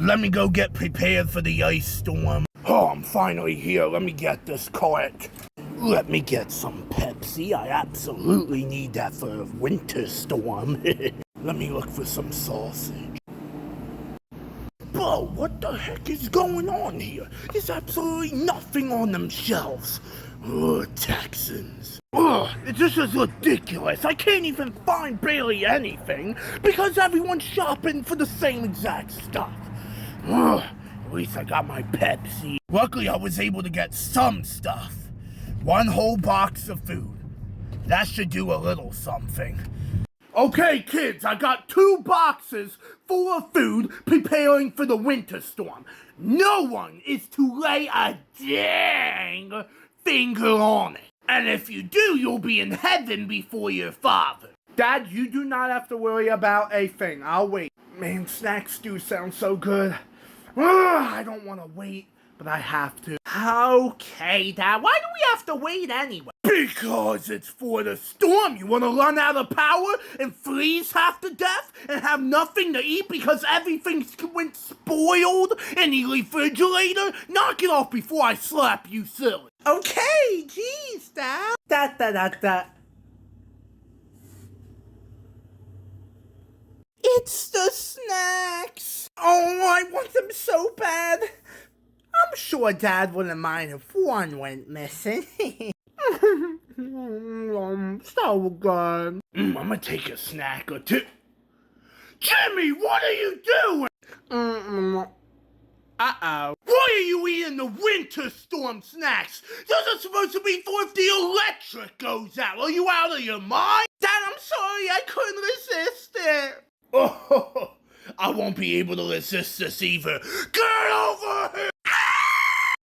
Let me go get prepared for the ice storm. Oh, I'm finally here. Let me get this cart. Let me get some Pepsi. I absolutely need that for a winter storm. Let me look for some sausage. Bro, what the heck is going on here? There's absolutely nothing on them shelves. Ugh, Texans. Ugh, this is ridiculous. I can't even find barely anything because everyone's shopping for the same exact stuff. Ugh, at least I got my Pepsi. Luckily, I was able to get some stuff. One whole box of food. That should do a little something. Okay, kids, I got 2 boxes full of food preparing for the winter storm. No one is to lay a dang finger on it. And if you do, you'll be in heaven before your father. Dad, you do not have to worry about a thing. I'll wait. Man, snacks do sound so good. I don't want to wait, but I have to. Okay, Dad, why do we have to wait anyway? Because it's for the storm. You want to run out of power and freeze half to death and have nothing to eat because everything went spoiled in the refrigerator? Knock it off before I slap you silly. Okay, jeez, Dad. It's the snacks. Oh, I want them so bad. I'm sure Dad wouldn't mind if one went missing. So good. I'm gonna take a snack or two. Jimmy, what are you doing? Uh-oh. Why are you eating the winter storm snacks? Those are supposed to be for if the electric goes out. Are you out of your mind? Dad, I'm sorry. I couldn't resist it. Oh, I won't be able to resist this either. Get over here!